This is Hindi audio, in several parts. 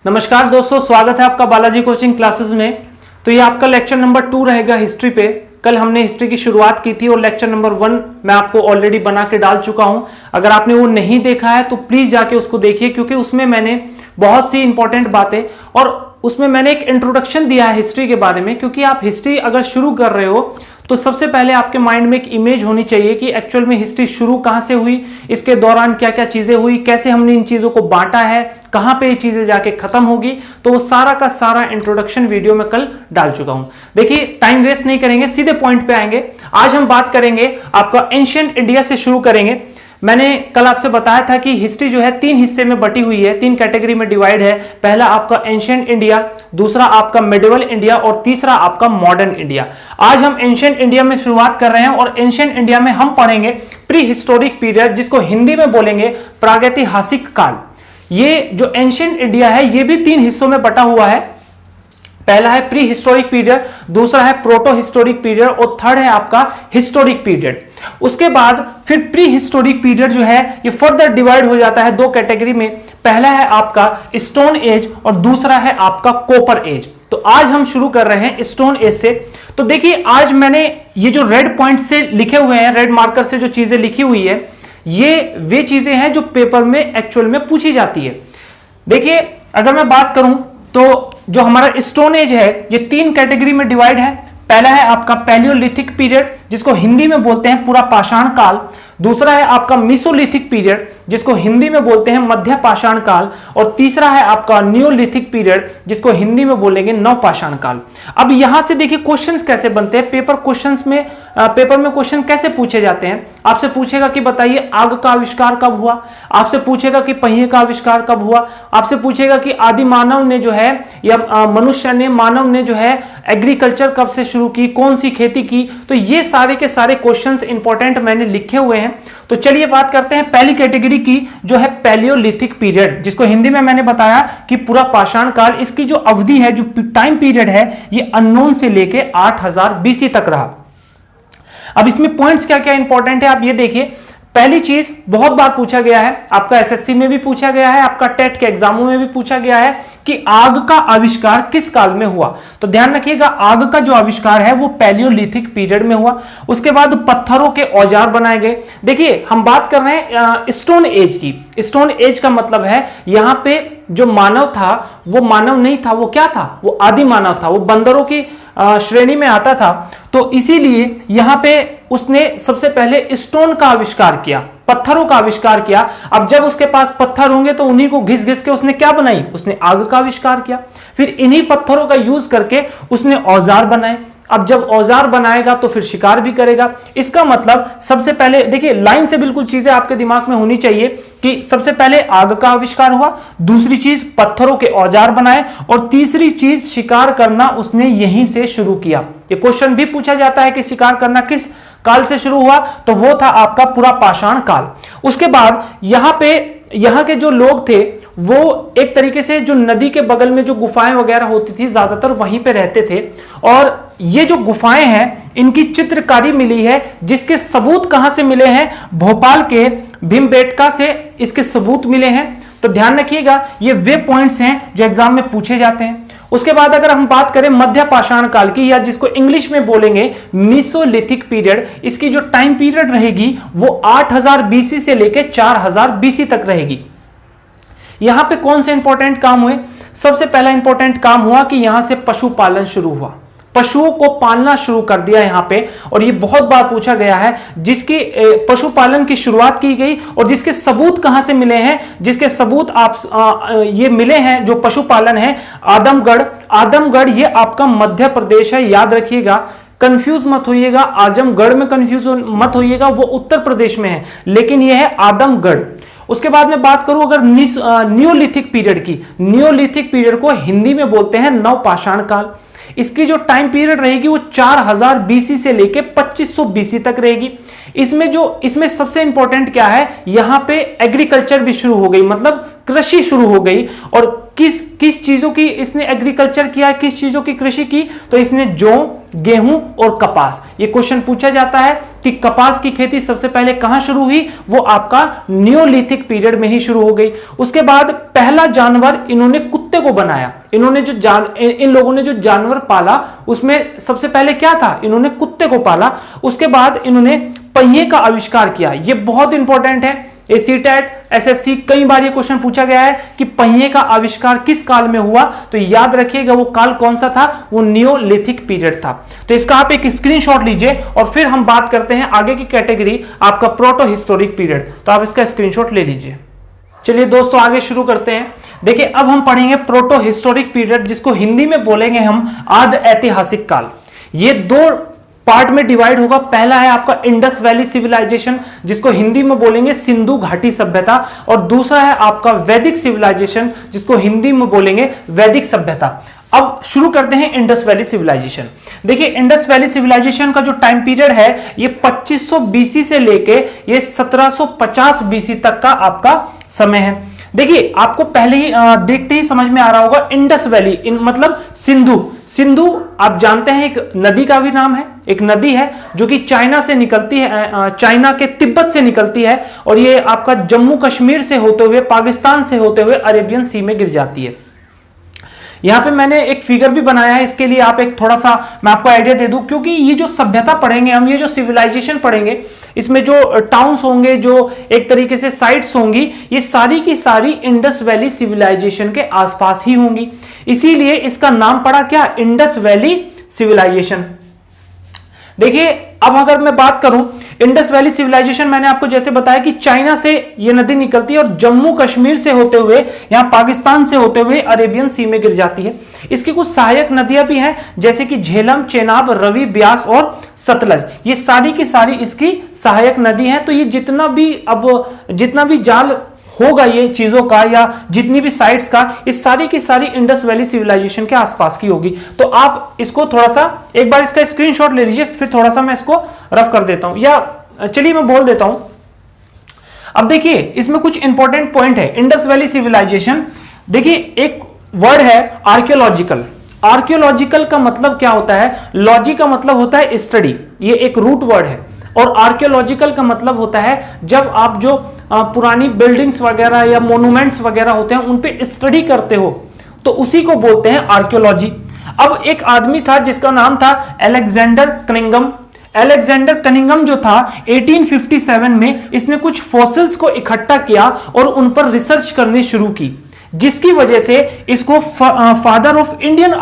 नमस्कार दोस्तों, स्वागत है आपका बालाजी कोचिंग क्लासेस में। तो ये आपका लेक्चर नंबर 2 रहेगा हिस्ट्री पे। कल हमने हिस्ट्री की शुरुआत की थी और लेक्चर नंबर 1 मैं आपको ऑलरेडी बना के डाल चुका हूं। अगर आपने वो नहीं देखा है तो प्लीज जाके उसको देखिए, क्योंकि उसमें मैंने बहुत सी इंपॉर्टेंट बातें और उसमें मैंने एक इंट्रोडक्शन दिया है हिस्ट्री के बारे में। क्योंकि आप हिस्ट्री अगर शुरू कर रहे हो तो सबसे पहले आपके माइंड में एक इमेज होनी चाहिए कि एक्चुअल में हिस्ट्री शुरू कहां से हुई, इसके दौरान क्या क्या चीजें हुई, कैसे हमने इन चीजों को बांटा है, कहां पे ये चीजें जाके खत्म होगी। तो वो सारा का सारा इंट्रोडक्शन वीडियो में कल डाल चुका हूं। देखिए, टाइम वेस्ट नहीं करेंगे, सीधे पॉइंट पे आएंगे। आज हम बात करेंगे आपका एंशिएंट इंडिया से शुरू करेंगे। मैंने कल आपसे बताया था कि हिस्ट्री जो है 3 हिस्से में बटी हुई है, 3 कैटेगरी में डिवाइड है। पहला आपका एंशिएंट इंडिया, दूसरा आपका मिडिवल इंडिया और तीसरा आपका मॉडर्न इंडिया। आज हम एंशिएंट इंडिया में शुरुआत कर रहे हैं और एंशिएंट इंडिया में हम पढ़ेंगे प्री हिस्टोरिक पीरियड, जिसको हिंदी में बोलेंगे प्रागैतिहासिक काल। ये जो एंशिएंट इंडिया है ये भी 3 हिस्सों में बटा हुआ है। पहला है प्री हिस्टोरिक पीरियड, दूसरा है प्रोटो हिस्टोरिक पीरियड और थर्ड है आपका हिस्टोरिक पीरियड। उसके बाद फिर प्री हिस्टोरिक पीरियड जो है ये फर्दर डिवाइड हो जाता है 2 कैटेगरी में। पहला है आपका स्टोन एज और दूसरा है आपका कॉपर एज। तो आज हम शुरू कर रहे हैं स्टोन एज से। तो देखिए, आज मैंने ये जो रेड पॉइंट से लिखे हुए हैं, रेड मार्कर से जो चीजें लिखी हुई है, ये वे चीजें हैं जो पेपर में एक्चुअल में पूछी जाती है। देखिए, अगर मैं बात करूं तो जो हमारा स्टोन एज है ये 3 कैटेगरी में डिवाइड है। पहला है आपका पैलियोलिथिक पीरियड, जिसको हिंदी में बोलते हैं पूरा पाषाण काल। दूसरा है आपका मीसोलिथिक पीरियड, जिसको हिंदी में बोलते हैं मध्य पाषाण काल। और तीसरा है आपका नियोलिथिक पीरियड, जिसको हिंदी में बोलेंगे नवपाषाण काल। अब यहां से देखिए क्वेश्चंस कैसे बनते हैं पेपर में क्वेश्चन कैसे पूछे जाते हैं। आपसे पूछेगा कि बताइए आग का आविष्कार कब हुआ, आपसे पूछेगा कि पहिए का आविष्कार कब हुआ, आपसे पूछेगा कि आदि मानव ने जो है या मनुष्य ने, मानव ने जो है एग्रीकल्चर कब से शुरू की, कौन सी खेती की। तो ये सारे के सारे क्वेश्चंस इंपॉर्टेंट मैंने लिखे हुए हैं। तो चलिए बात करते हैं पहली कैटेगरी की, जो है पैलियोलिथिक पीरियड, जिसको हिंदी में मैंने बताया कि पूरा पाषाण काल। इसकी जो अवधि है, जो टाइम पीरियड है, ये अननोन से लेके 8000 बीसी तक रहा। अब इसमें पॉइंट्स क्या क्या इंपॉर्टेंट है आप ये देखिए। पहली चीज, बहुत बार पूछा गया है, आपका एसएससी में भी पूछा गया है, आपका टेट के एग्जामों में भी पूछा गया है कि आग का आविष्कार किस काल में हुआ। तो ध्यान रखिएगा, आग का जो आविष्कार है वो पैलियोलिथिक पीरियड में हुआ। उसके बाद पत्थरों के औजार बनाए गए। देखिए, हम बात कर रहे हैं स्टोन एज की। स्टोन एज का मतलब है यहां पे जो मानव था वो मानव नहीं था, वो क्या था, वो आदि मानव था, वो बंदरों की श्रेणी में आता था। तो इसीलिए यहां पे उसने सबसे पहले स्टोन का आविष्कार किया, पत्थरों का आविष्कार किया। अब जब उसके पास पत्थर होंगे तो उन्हीं को घिस घिस के उसने क्या बनाई, उसने आग का आविष्कार किया। फिर इन्हीं पत्थरों का यूज करके उसने औजार बनाए। अब जब औजार बनाएगा तो फिर शिकार भी करेगा। इसका मतलब सबसे पहले देखिए, लाइन से बिल्कुल चीजें आपके दिमाग में होनी चाहिए कि सबसे पहले आग का आविष्कार हुआ, दूसरी चीज पत्थरों के औजार बनाए और तीसरी चीज शिकार करना उसने यहीं से शुरू किया। ये क्वेश्चन भी पूछा जाता है कि शिकार करना किस काल से शुरू हुआ, तो वो था आपका पूरा पाषाण काल। उसके बाद यहाँ के जो लोग थे वो एक तरीके से जो नदी के बगल में जो गुफाएं वगैरह होती थी, ज्यादातर वहीं पे रहते थे। और ये जो गुफाएं हैं इनकी चित्रकारी मिली है, जिसके सबूत कहां से मिले हैं, भोपाल के भीमबेटका से इसके सबूत मिले हैं। तो ध्यान रखिएगा, ये वे पॉइंट्स हैं जो एग्जाम में पूछे जाते हैं। उसके बाद अगर हम बात करें मध्य पाषाण काल की, या जिसको इंग्लिश में बोलेंगे मीसोलिथिक पीरियड, इसकी जो टाइम पीरियड रहेगी वो 8000 बीसी से लेकर 4000 बीसी तक रहेगी। यहां पे कौन से इंपॉर्टेंट काम हुए? सबसे पहला इंपॉर्टेंट काम हुआ कि यहां से पशुपालन शुरू हुआ, पशुओं को पालना शुरू कर दिया यहां पे। और ये बहुत बार पूछा गया है, जिसकी पशुपालन की शुरुआत की गई और जिसके सबूत कहां से मिले हैं, जिसके सबूत ये मिले हैं जो पशुपालन है, आदमगढ़ ये आपका मध्य प्रदेश है, याद रखिएगा, कंफ्यूज मत होइएगा, आजमगढ़ में कंफ्यूज मत होइएगा, वो उत्तर प्रदेश में है, लेकिन यह है आदमगढ़। उसके बाद में बात करूं अगर नियोलिथिक पीरियड की, नियोलिथिक पीरियड को हिंदी में बोलते हैं नवपाषाण काल। इसकी जो टाइम पीरियड रहेगी वो 4000 बीसी से लेके 2500 बीसी तक रहेगी। इसमें सबसे इंपॉर्टेंट क्या है, यहां पे एग्रीकल्चर भी शुरू हो गई, मतलब कृषि शुरू हो गई। और किस चीजों की इसने एग्रीकल्चर किया, किस चीजों की कृषि की, तो इसने जौ, गेहूं और कपास। ये क्वेश्चन पूछा जाता है कि कपास की खेती सबसे पहले कहां शुरू हुई, वो आपका नियोलिथिक पीरियड में ही शुरू हो गई। उसके बाद पहला जानवर इन्होंने कुत्ते को बनाया। इन्होंने इन लोगों ने जो जानवर पाला उसमें सबसे पहले क्या था, इन्होंने कुत्ते को पाला। उसके बाद इन्होंने पहिए का आविष्कार किया। ये बहुत इंपॉर्टेंट है, सीटेट, एसएससी कई बार ये क्वेश्चन पूछा गया है कि पहिए का आविष्कार किस काल में हुआ, तो याद रखिएगा वो काल कौन सा था, वो नियोलिथिक पीरियड था। तो इसका आप एक स्क्रीनशॉट लीजिए और फिर हम बात करते हैं आगे की कैटेगरी आपका प्रोटो हिस्टोरिक पीरियड। तो आप इसका स्क्रीनशॉट ले लीजिए। चलिए दोस्तों आगे शुरू करते हैं। देखिए अब हम पढ़ेंगे प्रोटो हिस्टोरिक पीरियड, जिसको हिंदी में बोलेंगे हम आदि ऐतिहासिक काल। ये दो पार्ट में डिवाइड होगा। पहला है आपका इंडस वैली सिविलाइजेशन, जिसको हिंदी में बोलेंगे सिंधु घाटी सभ्यता, और दूसरा है आपका वैदिक सिविलाइजेशन, जिसको हिंदी में बोलेंगे वैदिक सभ्यता। अब शुरू करते हैं इंडस वैली सिविलाइजेशन। देखिए इंडस वैली सिविलाइजेशन का जो टाइम पीरियड है ये 2500 बीसी से लेके ये 1750 बीसी तक का आपका समय है। देखिए आपको पहले ही देखते ही समझ में आ रहा होगा, इंडस वैली मतलब सिंधु आप जानते हैं एक नदी का भी नाम है, एक नदी है जो कि चाइना से निकलती है, चाइना के तिब्बत से निकलती है, और ये आपका जम्मू कश्मीर से होते हुए पाकिस्तान से होते हुए अरेबियन सी में गिर जाती है। यहां पे मैंने एक फिगर भी बनाया है, इसके लिए आप एक थोड़ा सा मैं आपको आइडिया दे दूं, क्योंकि ये जो सभ्यता पढ़ेंगे हम, ये जो सिविलाइजेशन पढ़ेंगे, इसमें जो टाउन्स होंगे, जो एक तरीके से साइट्स होंगी, ये सारी की सारी इंडस वैली सिविलाइजेशन के आसपास ही होंगी। इसीलिए इसका नाम पड़ा क्या, इंडस वैली सिविलाइजेशन। देखिए अब अगर मैं बात करूं इंडस वैली सिविलाइजेशन, मैंने आपको जैसे बताया कि चाइना से ये नदी निकलती है और जम्मू कश्मीर से होते हुए यहां पाकिस्तान से होते हुए अरेबियन सी में गिर जाती है। इसकी कुछ सहायक नदियां भी हैं, जैसे कि झेलम, चेनाब, रवि, ब्यास और सतलज। ये सारी की सारी इसकी सहायक नदी हैं। तो ये जितना भी जाल होगा ये चीजों का, या जितनी भी साइट्स का, इस सारी की सारी इंडस वैली सिविलाइजेशन के आसपास की होगी। तो आप इसको थोड़ा सा एक बार इसका स्क्रीनशॉट ले लीजिए, फिर थोड़ा सा मैं इसको रफ कर देता हूं, या चलिए मैं बोल देता हूं। अब देखिए इसमें कुछ इंपॉर्टेंट पॉइंट है इंडस वैली सिविलाइजेशन। देखिए एक वर्ड है आर्कियोलॉजिकल। आर्कियोलॉजिकल का मतलब क्या होता है, लॉजी का मतलब होता है स्टडी, ये एक रूट वर्ड है, और आर्कियोलॉजिकल का मतलब होता है जब आप जो पुरानी बिल्डिंग्स वगैरह या मोन्यूमेंट्स वगैरह होते हैं उन पे स्टडी करते हो, तो उसी को बोलते हैं आर्कियोलॉजी। अब एक आदमी था जिसका नाम था अलेक्जेंडर कनिंघम। अलेक्जेंडर कनिंघम जो था 1857 में इसने कुछ फॉसिल्स को इकट्ठा किया और उन पर रिसर्च करनी शुरू की, जिसकी वजह से इसको फादर ऑफ इंडियन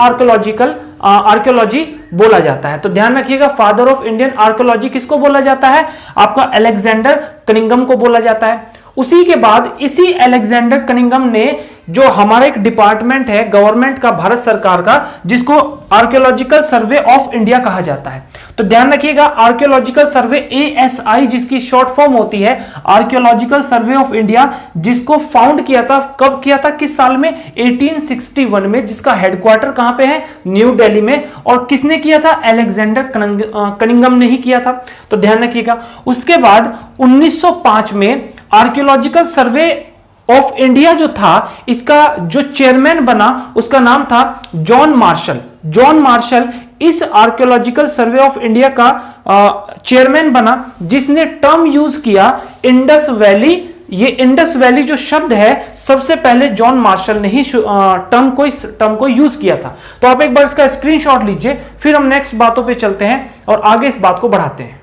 आर्कियोलॉजी बोला जाता है। तो ध्यान रखिएगा, फादर ऑफ इंडियन आर्कियोलॉजी किसको बोला जाता है, आपका अलेक्जेंडर कनिंघम को बोला जाता है। उसी के बाद इसी अलेक्जेंडर कनिंघम ने जो हमारा एक डिपार्टमेंट है गवर्नमेंट का, भारत सरकार का, जिसको आर्कियोलॉजिकल सर्वे ऑफ इंडिया कहा जाता है। तो ध्यान रखिएगा आर्कियोलॉजिकल सर्वे ASI जिसकी शॉर्ट फॉर्म होती है आर्कियोलॉजिकल सर्वे ऑफ इंडिया, जिसको फाउंड किया था, कब किया था, किस साल में, 1861 में, जिसका हेडक्वार्टर कहां पे है, न्यू दिल्ली में। और किसने किया था, अलेक्जेंडर कनिंघम ने ही किया था। तो ध्यान रखिएगा। उसके बाद 1905 में आर्कियोलॉजिकल सर्वे ऑफ इंडिया जो था, इसका जो चेयरमैन बना उसका नाम था जॉन मार्शल। जॉन मार्शल इस आर्कियोलॉजिकल सर्वे ऑफ इंडिया का चेयरमैन बना, जिसने टर्म यूज किया इंडस वैली। ये इंडस वैली जो शब्द है सबसे पहले जॉन मार्शल ने ही टर्म को यूज किया था। तो आप एक बार इसका स्क्रीनशॉट लीजिए, फिर हम नेक्स्ट बातों पे चलते हैं और आगे इस बात को बढ़ाते हैं।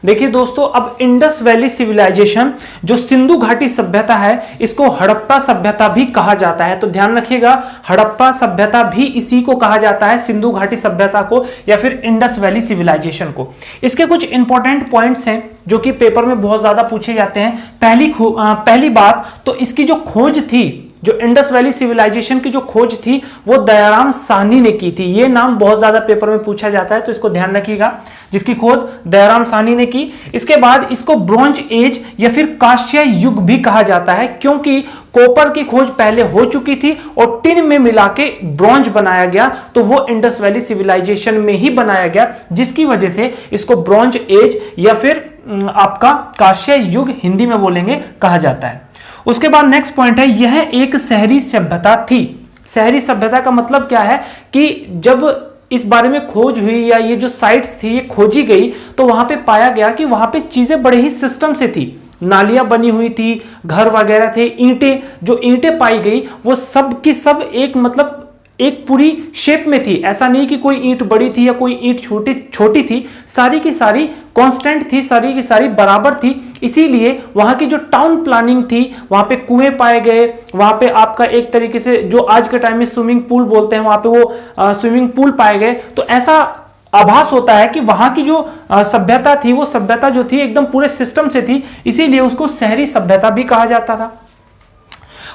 देखिए दोस्तों, अब इंडस वैली सिविलाइजेशन जो सिंधु घाटी सभ्यता है, इसको हड़प्पा सभ्यता भी कहा जाता है। तो ध्यान रखिएगा, हड़प्पा सभ्यता भी इसी को कहा जाता है, सिंधु घाटी सभ्यता को या फिर इंडस वैली सिविलाइजेशन को। इसके कुछ इंपॉर्टेंट पॉइंट्स हैं जो कि पेपर में बहुत ज्यादा पूछे जाते हैं। पहली बात तो इसकी जो खोज थी, जो इंडस वैली सिविलाइजेशन की जो खोज थी, वो दयाराम साहनी ने की थी। ये नाम बहुत ज्यादा पेपर में पूछा जाता है, तो इसको ध्यान रखिएगा, जिसकी खोज दयाराम साहनी ने की। इसके बाद इसको ब्रॉन्ज एज या फिर कांस्य युग भी कहा जाता है, क्योंकि कॉपर की खोज पहले हो चुकी थी और टिन में मिला के ब्रॉन्ज बनाया गया, तो वो इंडस वैली सिविलाइजेशन में ही बनाया गया, जिसकी वजह से इसको ब्रॉन्ज एज या फिर आपका कांस्य युग हिंदी में बोलेंगे कहा जाता है। उसके बाद नेक्स्ट पॉइंट है, यह एक शहरी सभ्यता थी। शहरी सभ्यता का मतलब क्या है कि जब इस बारे में खोज हुई या ये जो साइट्स थी ये खोजी गई तो वहां पे पाया गया कि वहां पे चीजें बड़े ही सिस्टम से थी, नालियां बनी हुई थी, घर वगैरह थे, ईंटें, जो ईंटें पाई गई वो सब की सब एक मतलब एक पूरी शेप में थी। ऐसा नहीं कि कोई ईंट बड़ी थी या कोई ईंट छोटी थी, सारी की सारी कांस्टेंट थी, सारी की सारी बराबर थी। इसीलिए वहां की जो टाउन प्लानिंग थी, वहां पे कुएं पाए गए, वहां पे आपका एक तरीके से जो आज के टाइम में स्विमिंग पूल बोलते हैं, वहां पे वो स्विमिंग पूल पाए गए। तो ऐसा आभास होता है कि वहां की जो सभ्यता थी वो सभ्यता जो थी एकदम पूरे सिस्टम से थी, इसीलिए उसको शहरी सभ्यता भी कहा जाता था।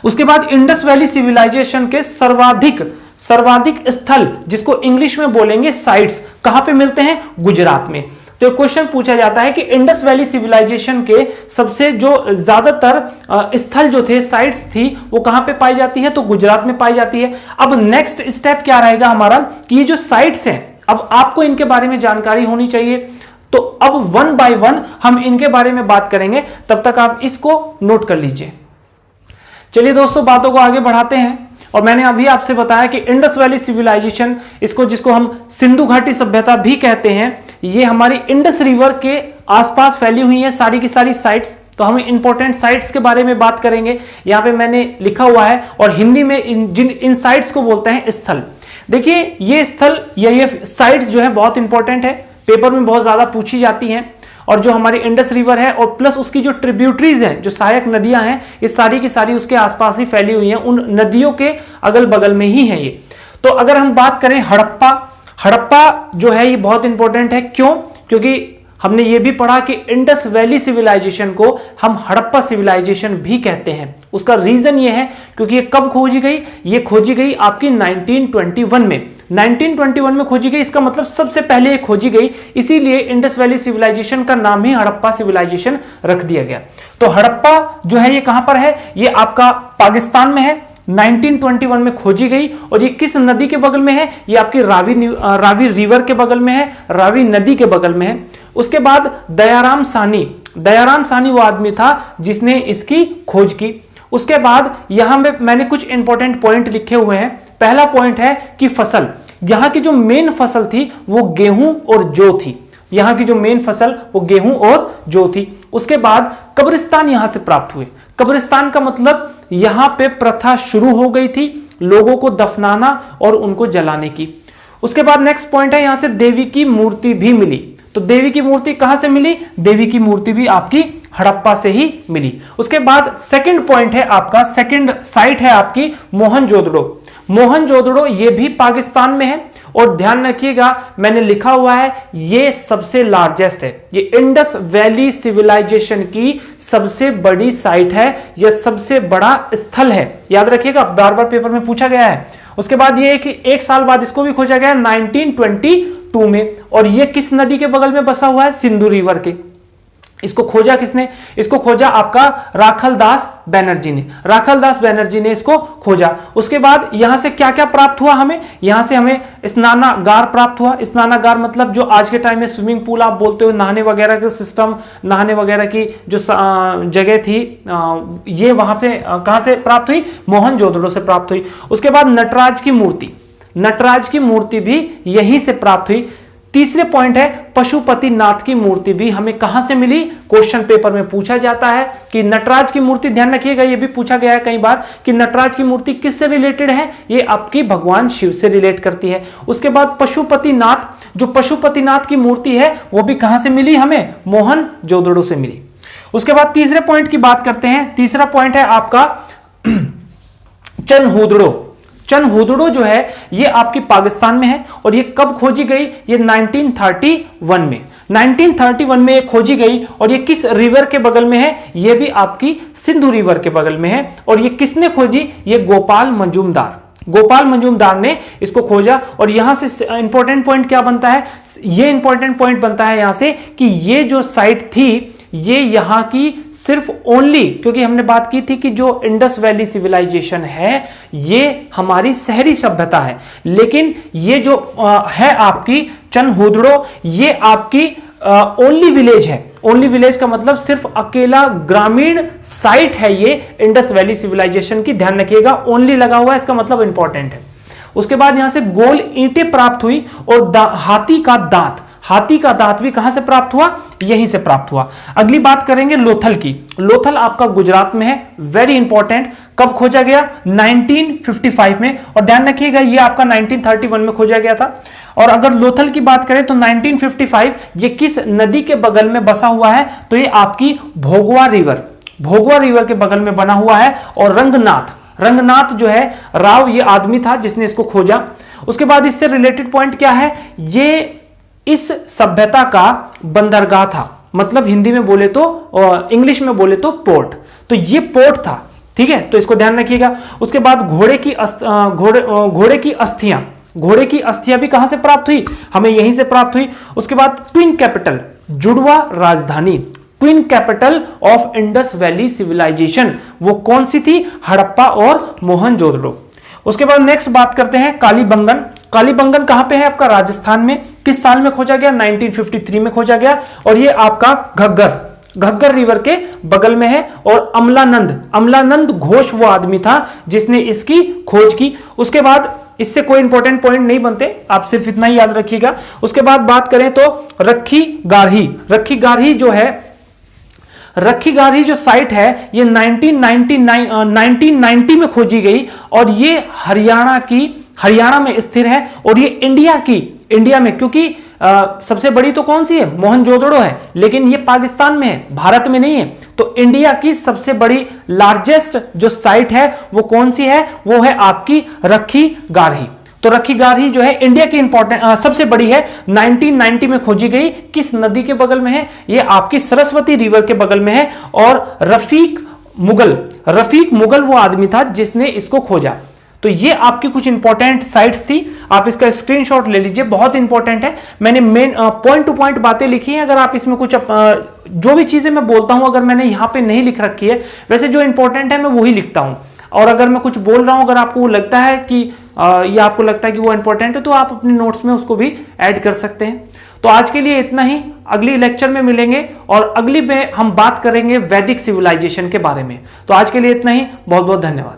उसके बाद इंडस वैली सिविलाइजेशन के सर्वाधिक स्थल, जिसको इंग्लिश में बोलेंगे साइट्स, कहां पे मिलते हैं? गुजरात में। तो क्वेश्चन पूछा जाता है कि इंडस वैली सिविलाइजेशन के सबसे जो ज्यादातर स्थल जो थे, साइट्स थी, वो कहां पे पाई जाती है? तो गुजरात में पाई जाती है। अब नेक्स्ट स्टेप क्या रहेगा हमारा कि ये जो साइट्स हैं, अब आपको इनके बारे में जानकारी होनी चाहिए। तो अब वन बाय वन हम इनके बारे में बात करेंगे, तब तक आप इसको नोट कर लीजिए। चलिए दोस्तों, बातों को आगे बढ़ाते हैं। और मैंने अभी आपसे बताया कि इंडस वैली सिविलाइजेशन, जिसको हम सिंधु घाटी सभ्यता भी कहते हैं, ये हमारी इंडस रिवर के आसपास फैली हुई है सारी की सारी साइट्स। तो हम इंपॉर्टेंट साइट्स के बारे में बात करेंगे। यहां पे मैंने लिखा हुआ है, और हिंदी में इन साइट्स को बोलते हैं स्थल। देखिए ये स्थल, ये साइट्स जो है बहुत इंपॉर्टेंट है, पेपर में बहुत ज्यादा पूछी जाती हैं। और जो हमारी इंडस रिवर है और प्लस उसकी जो ट्रिब्यूटरीज हैं, जो सहायक नदियां हैं, ये सारी की सारी उसके आसपास ही फैली हुई हैं, उन नदियों के अगल बगल में ही है ये। तो अगर हम बात करें हड़प्पा जो है ये बहुत इंपॉर्टेंट है। क्यों? क्योंकि हमने ये भी पढ़ा कि इंडस वैली सिविलाइजेशन को हम हड़प्पा सिविलाइजेशन भी कहते हैं। उसका रीजन ये है क्योंकि ये कब खोजी गई? ये खोजी गई आपकी 1921 में। 1921 में खोजी गई, इसका मतलब सबसे पहले ये खोजी गई, इसीलिए इंडस वैली सिविलाइजेशन का नाम ही हड़प्पा सिविलाइजेशन रख दिया गया। तो हड़प्पा जो है ये कहां पर है? ये आपका पाकिस्तान में है, 1921 में खोजी गई। और ये किस नदी के बगल में है? ये आपकी रावी रिवर के बगल में है, रावी नदी के बगल में है। उसके बाद दयाराम सानी वो आदमी था जिसने इसकी खोज की। उसके बाद यहां में मैंने कुछ इंपॉर्टेंट पॉइंट लिखे हुए हैं। पहला पॉइंट है कि फसल, यहां की जो मेन फसल थी वो गेहूं और जौ थी। यहां की जो मेन फसल वो गेहूं और जौ थी। उसके बाद कब्रिस्तान यहां से प्राप्त हुए। कब्रिस्तान का मतलब यहां पे प्रथा शुरू हो गई थी लोगों को दफनाना और उनको जलाने की। उसके बाद नेक्स्ट पॉइंट है, यहां से देवी की मूर्ति भी मिली। तो देवी की मूर्ति कहां से मिली? देवी की मूर्ति भी आपकी हड़प्पा से ही मिली। उसके बाद सेकंड पॉइंट है आपका, सेकंड साइट है आपकी मोहनजोदड़ो, ये भी पाकिस्तान में है। और ध्यान रखिएगा मैंने लिखा हुआ है ये सबसे लार्जेस्ट है, ये इंडस वैली सिविलाइजेशन की सबसे बड़ी साइट है, यह सबसे बड़ा स्थल है। याद रखिएगा, बार बार पेपर में पूछा गया है। उसके बाद ये कि एक साल बाद इसको भी खोजा गया 1922 में। और ये किस नदी के बगल में बसा हुआ है? सिंधु रिवर के। इसको खोजा किसने? इसको खोजा आपका राखलदास बैनर्जी ने इसको खोजा। उसके बाद यहां से क्या क्या प्राप्त हुआ हमें? यहां से हमें स्नानागार प्राप्त हुआ। स्नानागार मतलब जो आज के टाइम में स्विमिंग पूल आप बोलते हो, नहाने वगैरह का सिस्टम, नहाने वगैरह की जो जगह थी, ये वहां पे कहां से प्राप्त हुई? मोहनजोदड़ो से प्राप्त हुई। उसके बाद नटराज की मूर्ति भी यहीं से प्राप्त हुई। तीसरे पॉइंट है पशुपतिनाथ की मूर्ति भी हमें कहां से मिली? क्वेश्चन पेपर में पूछा जाता है कि नटराज की मूर्ति, ध्यान रखिएगा ये भी पूछा गया है कई बार कि नटराज की मूर्ति किससे रिलेटेड है? ये आपकी भगवान शिव से रिलेट करती है। उसके बाद पशुपतिनाथ की मूर्ति है वो भी कहां से मिली हमें? मोहनजोदड़ो से मिली। उसके बाद तीसरे पॉइंट की बात करते हैं। तीसरा पॉइंट है आपका चनहुदड़ो जो है ये आपकी पाकिस्तान में है। और ये कब खोजी गई? ये 1931 में। 1931 में ये खोजी गई। और ये किस रिवर के बगल में है? ये भी आपकी सिंधु रिवर के बगल में है। और ये किसने खोजी? ये गोपाल मंजूमदार ने इसको खोजा। और यहां से इंपॉर्टेंट पॉइंट क्या बनता है? ये इंपॉर्टेंट पॉइंट बनता है यहां से कि ये जो साइट थी ये यहां की सिर्फ ओनली, क्योंकि हमने बात की थी कि जो इंडस वैली सिविलाइजेशन है ये हमारी शहरी सभ्यता है, लेकिन ये जो है आपकी चनहुदड़ो, ये आपकी ओनली विलेज है। ओनली विलेज का मतलब सिर्फ अकेला ग्रामीण साइट है ये इंडस वैली सिविलाइजेशन की, ध्यान रखिएगा, ओनली लगा हुआ है, इसका मतलब इंपॉर्टेंट है। उसके बाद यहां से गोल ईंटें प्राप्त हुई और हाथी का दांत, हाथी का दांत भी कहां से प्राप्त हुआ, यहीं से प्राप्त हुआ। अगली बात करेंगे लोथल की। लोथल आपका गुजरात में है, वेरी इंपॉर्टेंट। कब खोजा गया, 1955 में, और ध्यान रखिएगा ये आपका 1931 में खोजा गया था। और अगर लोथल की बात करें तो 1955 ये किस नदी के बगल में बसा हुआ है, तो ये आपकी भोगवा रिवर, भोगवा रिवर के बगल में बना हुआ है। और रंगनाथ, रंगनाथ जो है राव ये आदमी था जिसने इसको खोजा। उसके बाद इससे रिलेटेड पॉइंट क्या है, ये इस सभ्यता का बंदरगाह था, मतलब हिंदी में बोले तो और इंग्लिश में बोले तो पोर्ट, तो ये पोर्ट था, ठीक है, तो इसको ध्यान रखिएगा। उसके बाद घोड़े की अस्थियां, घोड़े की अस्थियां भी कहां से प्राप्त हुई, हमें यहीं से प्राप्त हुई। उसके बाद ट्विन कैपिटल, जुड़वा राजधानी, twin capital of Indus valley civilisation, वो कौन सी थी, हड़प्पा और मोहनजोदड़ो। उसके बाद नेक्स्ट बात करते हैं कालीबंगन। कालीबंगन कहां पे है, आपका राजस्थान में। किस साल में खोजा गया, 1953 में खोजा गया। और ये आपका घग्गर रिवर के बगल में है। और अमलानंद घोष वो आदमी था जिसने इसकी खोज की। उसके बाद इससे कोई इंपॉर्टेंट पॉइंट नहीं बनते, आप सिर्फ इतना ही याद रखिएगा। उसके बाद बात करें तो रखी गारही जो है, रखी गारही जो साइट है ये 1990 में खोजी गई और ये हरियाणा में स्थिर है। और ये इंडिया में, क्योंकि सबसे बड़ी तो कौन सी है, मोहनजोदड़ो है, लेकिन ये पाकिस्तान में है, भारत में नहीं है। तो इंडिया की सबसे बड़ी लार्जेस्ट जो साइट है वो कौन सी है, वो है आपकी रखी गारही। तो रखी गारही जो है इंडिया की सबसे बड़ी है, 1990 में खोजी गई। किस नदी के बगल में है, ये आपकी सरस्वती रिवर के बगल में है। और रफीक मुगल वो आदमी था जिसने इसको खोजा। तो ये आपकी कुछ इंपॉर्टेंट साइट्स थी, आप इसका स्क्रीनशॉट ले लीजिए, बहुत इंपॉर्टेंट है। मैंने मेन पॉइंट टू पॉइंट बातें लिखी हैं, अगर आप इसमें कुछ जो भी चीजें मैं बोलता हूं अगर मैंने यहां पे नहीं लिख रखी है, वैसे जो इंपॉर्टेंट है मैं वही लिखता हूं। और अगर मैं कुछ बोल रहा हूं, अगर आपको लगता है कि या आपको लगता है कि वो इंपॉर्टेंट है, तो आप अपने नोट्स में उसको भी ऐड कर सकते हैं। तो आज के लिए इतना ही, अगली लेक्चर में मिलेंगे और अगली में हम बात करेंगे वैदिक सिविलाइजेशन के बारे में। तो आज के लिए इतना ही, बहुत बहुत धन्यवाद।